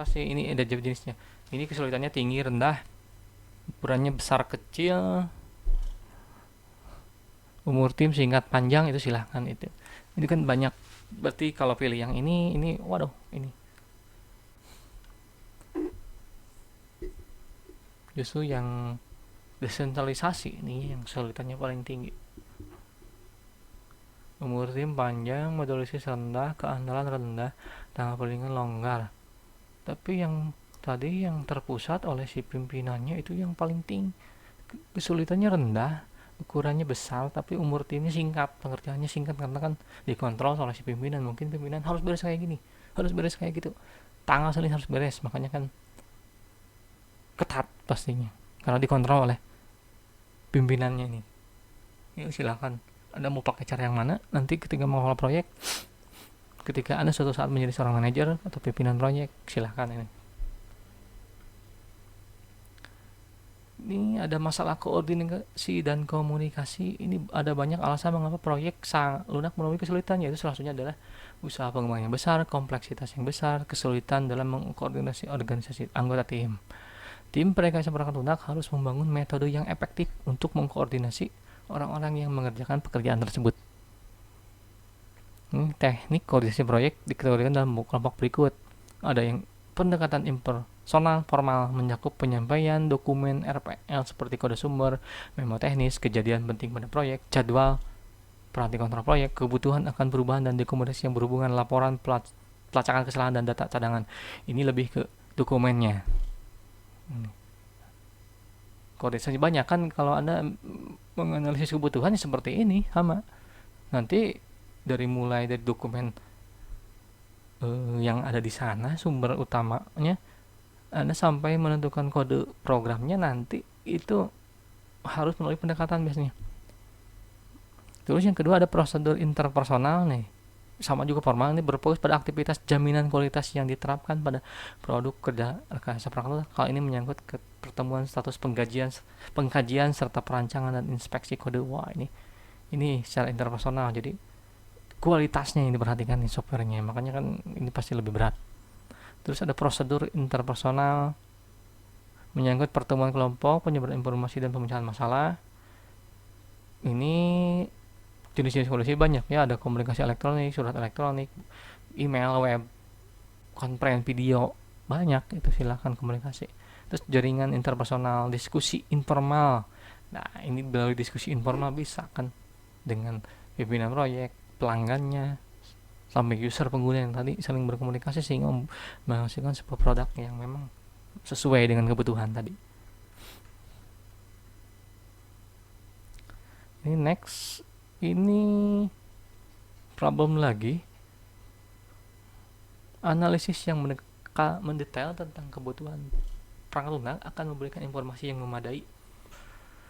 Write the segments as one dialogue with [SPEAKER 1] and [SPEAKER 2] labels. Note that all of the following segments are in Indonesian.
[SPEAKER 1] Sih ini ada jenisnya. Ini kesulitannya tinggi, rendah, ukurannya besar, kecil, umur tim singkat, panjang itu silahkan itu. Ini kan banyak. Berarti kalau pilih yang ini, waduh, ini justru yang desentralisasi ini yang kesulitannya paling tinggi. Umur tim panjang, modalisis rendah, keandalan rendah, tanggal perlindungan longgar. Tapi yang tadi yang terpusat oleh si pimpinannya itu yang paling tinggi. Kesulitannya rendah, ukurannya besar, tapi umur timnya singkat, pengerjaannya singkat karena kan dikontrol oleh si pimpinan. Mungkin pimpinan harus beres kayak gini, harus beres kayak gitu, tanggal segini harus beres, makanya kan ketat pastinya karena dikontrol oleh pimpinannya nih. Ya silakan, anda mau pakai cara yang mana nanti ketika mengelola proyek, ketika anda suatu saat menjadi seorang manajer atau pimpinan proyek, silahkan ini ada masalah koordinasi dan komunikasi. Ini ada banyak alasan mengapa proyek lunak menemui kesulitan, yaitu salah satunya adalah usaha pengembangan yang besar, kompleksitas yang besar, kesulitan dalam mengkoordinasi organisasi anggota tim. Tim perekayasa perangkat lunak harus membangun metode yang efektif untuk mengkoordinasi orang-orang yang mengerjakan pekerjaan tersebut. Ini teknik koordinasi proyek dikategorikan dalam kelompok berikut. Ada yang pendekatan impersonal formal mencakup penyampaian dokumen RPL seperti kode sumber, memo teknis, kejadian penting pada proyek, jadwal, perhati kontrol proyek, kebutuhan akan perubahan dan rekomendasi yang berhubungan, laporan pelacakan kesalahan dan data cadangan. Ini lebih ke dokumennya. Koordinasi banyak kan kalau Anda menganalisis kebutuhan seperti ini sama. Nanti mulai dari dokumen yang ada di sana sumber utamanya, Anda sampai menentukan kode programnya nanti itu harus melalui pendekatan biasanya. Terus yang kedua ada prosedur interpersonal nih, sama juga formal, ini berfokus pada aktivitas jaminan kualitas yang diterapkan pada produk kerja rekayasa perangkat. Hal ini menyangkut ke pertemuan status pengkajian serta perancangan dan inspeksi kode. Wah, ini secara interpersonal, jadi kualitasnya yang diperhatikan nih softwarenya, makanya kan ini pasti lebih berat. Terus ada prosedur interpersonal menyangkut pertemuan kelompok, penyebaran informasi dan pemecahan masalah. Ini jenis-jenis komunikasi banyak ya, ada komunikasi elektronik, surat elektronik, email, web, konferensi video, banyak itu, silahkan komunikasi. Terus jaringan interpersonal, diskusi informal. Nah, ini melalui diskusi informal bisa kan dengan pimpinan proyek, pelanggannya, sampai user pengguna yang tadi saling berkomunikasi sehingga menghasilkan sebuah produk yang memang sesuai dengan kebutuhan tadi. Ini next, ini problem lagi, analisis yang mendetail tentang kebutuhan perangkat lunak akan memberikan informasi yang memadai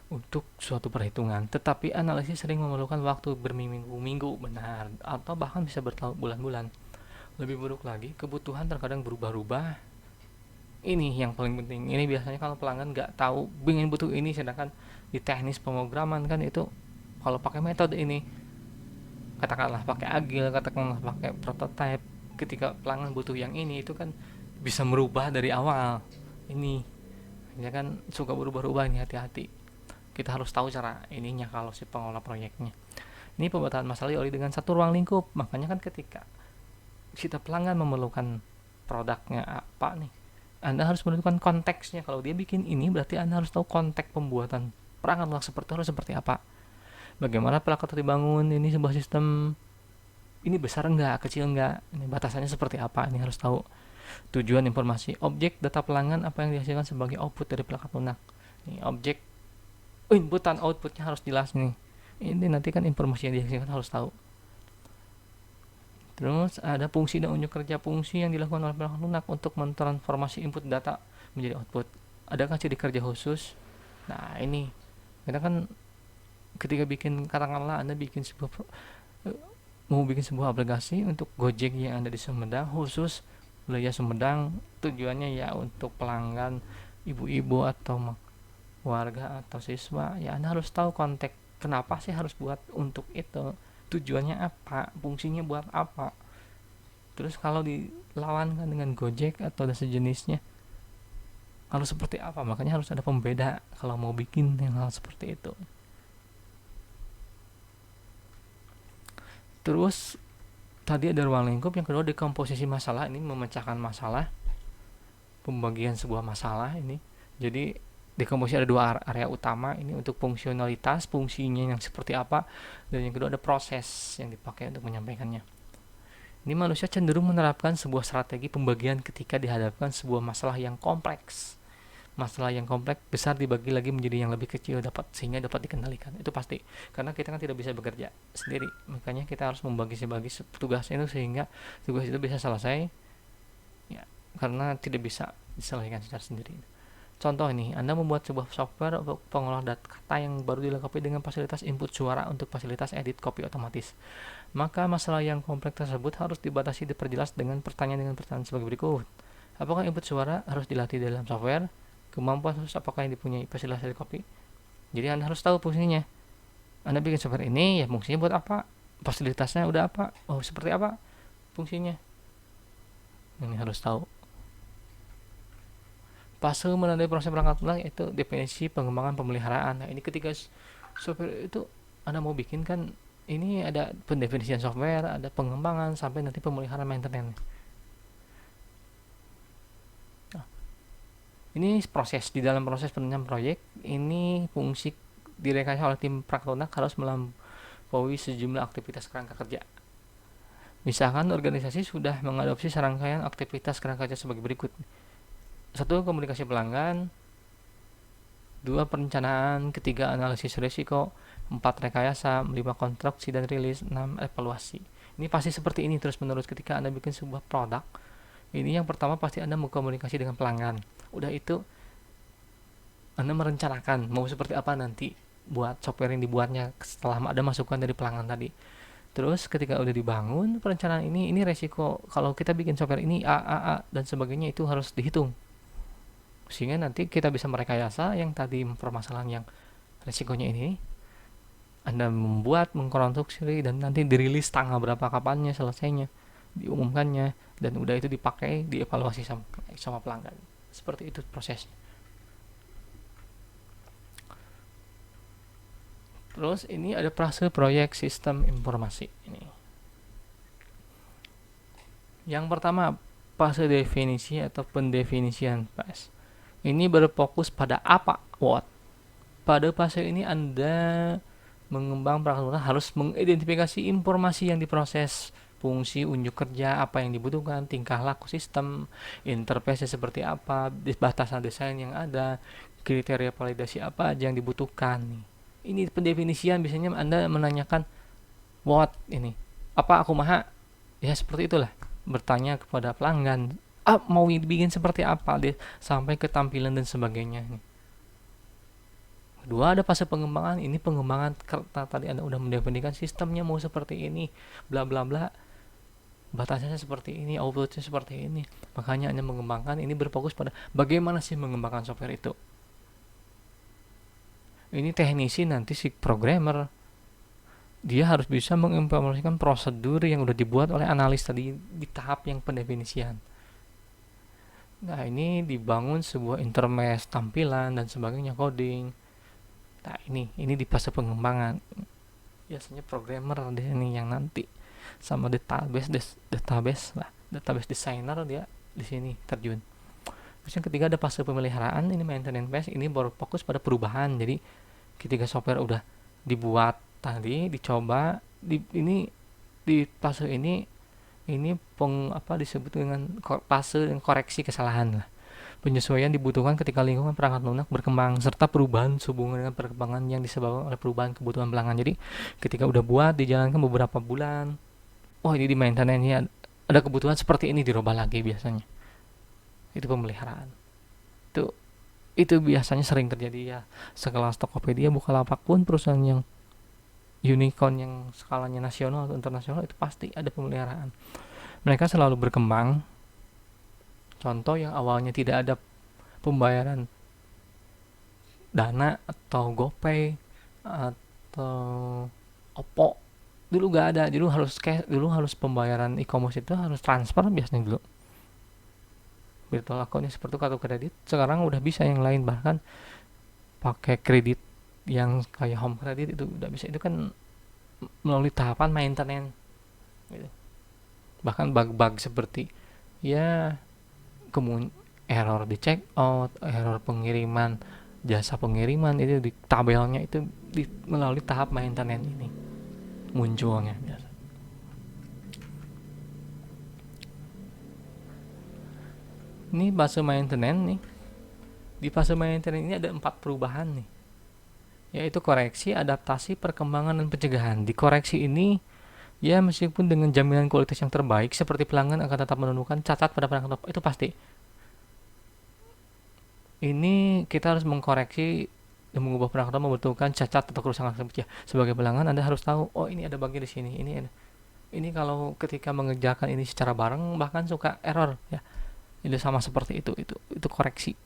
[SPEAKER 1] untuk suatu perhitungan, tetapi analisis sering memerlukan waktu berminggu-minggu, benar, atau bahkan bisa berbulan-bulan. Lebih buruk lagi, kebutuhan terkadang berubah-ubah. Ini yang paling penting. Ini biasanya kalau pelanggan nggak tahu ingin butuh ini, sedangkan di teknis pemrograman kan itu kalau pakai metode ini, katakanlah pakai agile, katakanlah pakai prototype, ketika pelanggan butuh yang ini itu kan bisa merubah dari awal. Ini ya kan suka berubah-ubah, ini hati-hati. Kita harus tahu cara ininya kalau si pengelola proyeknya. Ini pemetahan masalah oleh dengan satu ruang lingkup. Makanya kan ketika kita pelanggan memerlukan produknya apa nih, Anda harus menentukan konteksnya. Kalau dia bikin ini berarti Anda harus tahu konteks pembuatan perangkat lunak seperti apa. Bagaimana perangkat dibangun, ini sebuah sistem ini besar enggak, kecil enggak, ini batasannya seperti apa, ini harus tahu. Tujuan informasi, objek data pelanggan apa yang dihasilkan sebagai output dari perangkat lunak. Ini objek inputan outputnya harus jelas nih. Ini nanti kan informasi yang dihasilkan harus tahu. Terus ada fungsi dan unjuk kerja, fungsi yang dilakukan oleh perangkat lunak untuk mentransformasi input data menjadi output. Adakah ciri kerja khusus? Nah, ini kita kan ketika bikin, katakanlah Anda mau bikin sebuah aplikasi untuk Gojek yang ada di Sumedang, khusus wilayah Sumedang, tujuannya ya untuk pelanggan ibu-ibu atau warga atau siswa, ya Anda harus tahu konteks kenapa sih harus buat untuk itu, tujuannya apa, fungsinya buat apa. Terus kalau dilawankan dengan Gojek atau ada sejenisnya, harus seperti apa? Makanya harus ada pembeda kalau mau bikin yang hal seperti itu. Terus tadi ada ruang lingkup, yang kedua dekomposisi masalah, ini memecahkan masalah, pembagian sebuah masalah ini. Jadi dekomposisi ada dua area utama, ini untuk fungsionalitas, fungsinya yang seperti apa, dan yang kedua ada proses yang dipakai untuk menyampaikannya. Ini manusia cenderung menerapkan sebuah strategi pembagian ketika dihadapkan sebuah masalah yang kompleks. Masalah yang kompleks besar dibagi lagi menjadi yang lebih kecil sehingga dapat dikendalikan, itu pasti, karena kita kan tidak bisa bekerja sendiri, makanya kita harus membagi tugas itu sehingga tugas itu bisa selesai ya, karena tidak bisa diselesaikan secara sendiri. Contoh ini, Anda membuat sebuah software untuk pengolah kata yang baru dilengkapi dengan fasilitas input suara untuk fasilitas edit copy otomatis. Maka masalah yang kompleks tersebut harus diperjelas dengan pertanyaan sebagai berikut. Apakah input suara harus dilatih dalam software? Kemampuan khusus apakah yang dipunyai fasilitas edit copy? Jadi Anda harus tahu fungsinya. Anda bikin software ini, ya fungsinya buat apa? Fasilitasnya udah apa? Oh, seperti apa fungsinya? Ini harus tahu. Fase menandai proses perangkat lunak itu definisi pengembangan pemeliharaan. Nah, ini ketika software itu Anda mau bikin kan, ini ada pendefinisian software, ada pengembangan, sampai nanti pemeliharaan maintenance. Nah, ini proses, di dalam proses penentuan proyek, ini fungsi direkayasa oleh tim perangkat lunak harus melampaui sejumlah aktivitas kerangka kerja. Misalkan organisasi sudah mengadopsi serangkaian aktivitas kerangka kerja sebagai berikut. 1. Komunikasi pelanggan. 2. Perencanaan. 3. Analisis risiko. 4. Rekayasa. 5. Konstruksi dan rilis. 6. Evaluasi. Ini pasti seperti ini terus-menerus ketika Anda bikin sebuah produk. Ini yang pertama pasti Anda mengkomunikasi dengan pelanggan. Udah itu Anda merencanakan mau seperti apa nanti buat software yang dibuatnya setelah ada masukan dari pelanggan tadi. Terus ketika udah dibangun perencanaan ini resiko kalau kita bikin software ini A dan sebagainya, itu harus dihitung. Sehingga nanti kita bisa merekayasa yang tadi permasalahan yang resikonya ini, Anda membuat, mengkonstruksi, dan nanti dirilis tanggal berapa, kapannya selesainya, diumumkannya, dan udah itu dipakai, dievaluasi sama pelanggan. Seperti itu prosesnya. Terus ini ada fase proyek sistem informasi ini. Yang pertama, fase definisi atau pendefinisian phase. Ini berfokus pada apa? What? Pada fase ini Anda mengembang perangkat lunak harus mengidentifikasi informasi yang diproses, fungsi, unjuk kerja, apa yang dibutuhkan, tingkah laku sistem, interface seperti apa, batasan desain yang ada, kriteria validasi apa aja yang dibutuhkan. Ini pendefinisian, biasanya Anda menanyakan what ini. Apa aku maha? Ya seperti itulah. Bertanya kepada pelanggan, mau dibikin seperti apa deh, sampai ke tampilan dan sebagainya. Kedua, ada fase pengembangan. Ini pengembangan karena tadi Anda udah mendefinisikan sistemnya mau seperti ini, bla bla bla, batasnya seperti ini, outputnya seperti ini. Makanya Anda mengembangkan, ini berfokus pada bagaimana sih mengembangkan software itu. Ini teknisi nanti si programmer, dia harus bisa mengimplementasikan prosedur yang udah dibuat oleh analis tadi di tahap yang pendefinisian. Nah, ini dibangun sebuah interface, tampilan dan sebagainya, coding. Nah, ini di fase pengembangan. Biasanya programmer di sini yang nanti sama database lah, database designer dia di sini terjun. Terus yang ketiga ada fase pemeliharaan, ini maintenance phase, ini baru fokus pada perubahan. Jadi ketika software udah dibuat tadi, dicoba, ini di fase ini disebut dengan fase koreksi kesalahan lah. Penyesuaian dibutuhkan ketika lingkungan perangkat lunak berkembang serta perubahan sehubungan dengan perkembangan yang disebabkan oleh perubahan kebutuhan pelanggan. Jadi ketika udah buat, dijalankan beberapa bulan, ini di maintenance-nya ada kebutuhan seperti ini, dirubah lagi biasanya. Itu pemeliharaan. Itu biasanya sering terjadi ya. Sekelas Tokopedia, Bukalapak pun perusahaan yang unicorn yang skalanya nasional atau internasional, itu pasti ada pemeliharaan. Mereka selalu berkembang. Contoh yang awalnya tidak ada pembayaran dana atau GoPay atau Oppo, Dulu gak ada, dulu harus cash, dulu harus pembayaran e-commerce itu harus transfer biasanya dulu. Virtual accountnya seperti kartu kredit, sekarang udah bisa yang lain, bahkan pakai kredit yang kayak home credit itu udah bisa. Itu kan melalui tahapan maintenance gitu. Bahkan bug-bug seperti ya error di check out, error pengiriman, jasa pengiriman itu di tabelnya itu melalui tahap maintenance ini munculnya biasa. Ini fase maintenance nih. Di fase maintenance ini ada 4 perubahan nih, yaitu koreksi, adaptasi, perkembangan, dan pencegahan. Di koreksi ini, ya meskipun dengan jaminan kualitas yang terbaik, seperti pelanggan akan tetap menemukan cacat pada perangkat itu pasti. Ini kita harus mengkoreksi dan mengubah perangkat membutuhkan cacat atau kerusakan tersebut ya. Sebagai pelanggan Anda harus tahu, oh ini ada bugnya di sini, ini kalau ketika mengerjakan ini secara bareng bahkan suka error ya. Itu sama seperti itu koreksi.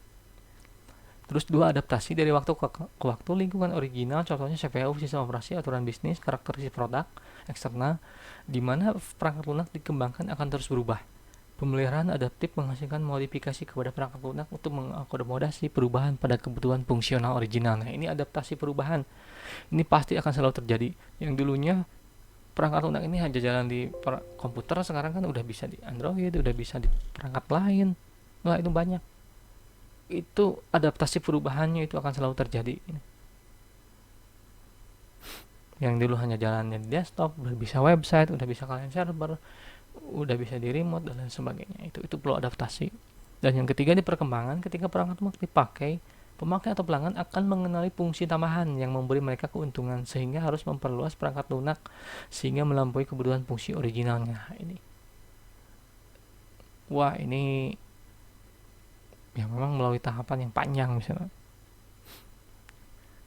[SPEAKER 1] Terus 2, adaptasi dari waktu ke waktu, lingkungan original, contohnya CPU, sistem operasi, aturan bisnis, karakteristik produk eksternal, di mana perangkat lunak dikembangkan akan terus berubah. Pemeliharaan adaptif menghasilkan modifikasi kepada perangkat lunak untuk mengakomodasi perubahan pada kebutuhan fungsional original. Nah, ini adaptasi perubahan. Ini pasti akan selalu terjadi. Yang dulunya perangkat lunak ini hanya jalan di komputer, sekarang kan udah bisa di Android, udah bisa di perangkat lain. Wah, itu banyak. Itu adaptasi perubahannya itu akan selalu terjadi. Yang dulu hanya jalannya di desktop, udah bisa website, udah bisa client server, udah bisa di remote dan lain sebagainya. Itu perlu adaptasi. Dan yang ketiga, di perkembangan, ketika perangkat lunak dipakai, pemakai atau pelanggan akan mengenali fungsi tambahan yang memberi mereka keuntungan, sehingga harus memperluas perangkat lunak sehingga melampaui kebutuhan fungsi originalnya. Ini ya memang melalui tahapan yang panjang misalnya.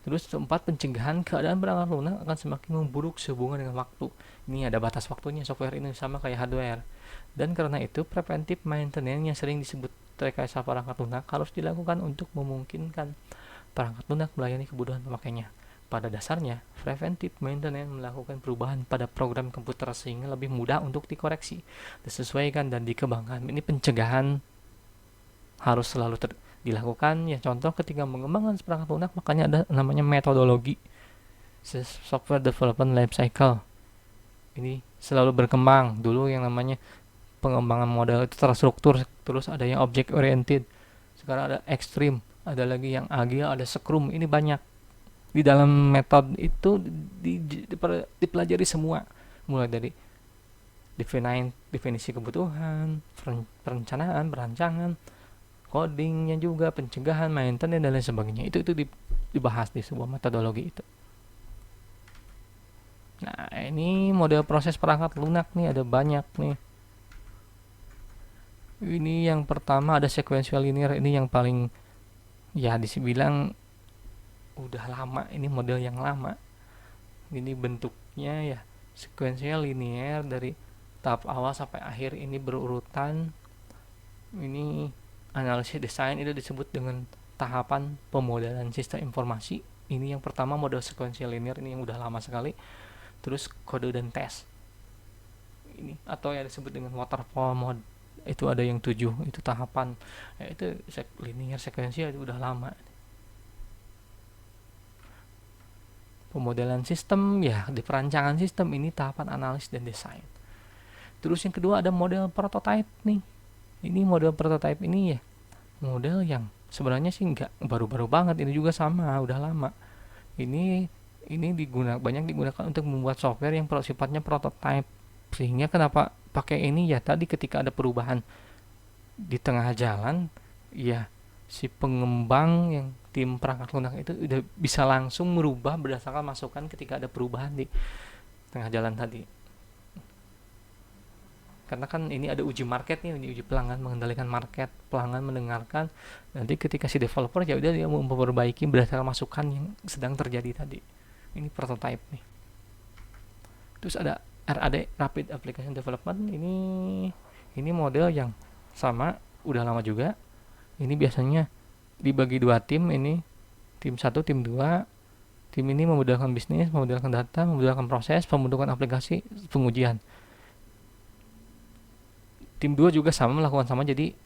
[SPEAKER 1] Terus 4, pencegahan, keadaan perangkat lunak akan semakin memburuk sehubungan dengan waktu. Ini ada batas waktunya, software ini sama kayak hardware. Dan karena itu, preventive maintenance yang sering disebut rekayasa perangkat lunak harus dilakukan untuk memungkinkan perangkat lunak melayani kebutuhan pemakainya. Pada dasarnya, preventive maintenance melakukan perubahan pada program komputer sehingga lebih mudah untuk dikoreksi, disesuaikan, dan dikembangkan. Ini pencegahan harus selalu dilakukan ya. Contoh ketika mengembangkan perangkat lunak, makanya ada namanya metodologi software development life cycle. Ini selalu berkembang. Dulu yang namanya pengembangan model itu terstruktur, terus ada yang object oriented, sekarang ada extreme, ada lagi yang agile, ada scrum. Ini banyak. Di dalam metode itu dipelajari semua, mulai dari definisi kebutuhan, perencanaan, perancangan, codingnya juga, pencegahan, maintenance, dan lain sebagainya. Itu dibahas di sebuah metodologi itu. Nah, ini model proses perangkat lunak nih, ada banyak nih. Ini yang pertama ada sequential linear. Ini yang paling ya dibilang udah lama, ini model yang lama. Ini bentuknya ya sequential linear, dari tahap awal sampai akhir ini berurutan. Ini analisis desain itu disebut dengan tahapan pemodelan sistem informasi. Ini yang pertama, model sequential linear, ini yang udah lama sekali. Terus kode dan tes ini, atau yang disebut dengan waterfall mode, itu ada yang 7, itu tahapan ya. Itu linear sequential, itu udah lama. Pemodelan sistem ya, di perancangan sistem, ini tahapan analis dan desain. Terus yang kedua ada model prototype nih. Ini model prototype ini ya model yang sebenarnya sih nggak baru-baru banget, ini juga sama udah lama. Ini banyak digunakan untuk membuat software yang sifatnya prototype. Sehingga kenapa pakai ini ya, tadi ketika ada perubahan di tengah jalan ya, si pengembang yang tim perangkat lunak itu udah bisa langsung merubah berdasarkan masukan ketika ada perubahan di tengah jalan tadi. Karena kan ini ada uji market nih, uji pelanggan, mengendalikan market, pelanggan mendengarkan, nanti ketika si developer ya udah dia memperbaiki berdasarkan masukan yang sedang terjadi tadi. Ini prototype nih. Terus ada RAD, Rapid Application Development. Ini model yang sama, udah lama juga. Ini biasanya dibagi 2 tim, ini tim 1, tim 2. Tim ini memudahkan bisnis, memudahkan data, memudahkan proses, pembentukan aplikasi, pengujian. Tim 2 juga sama, melakukan sama, jadi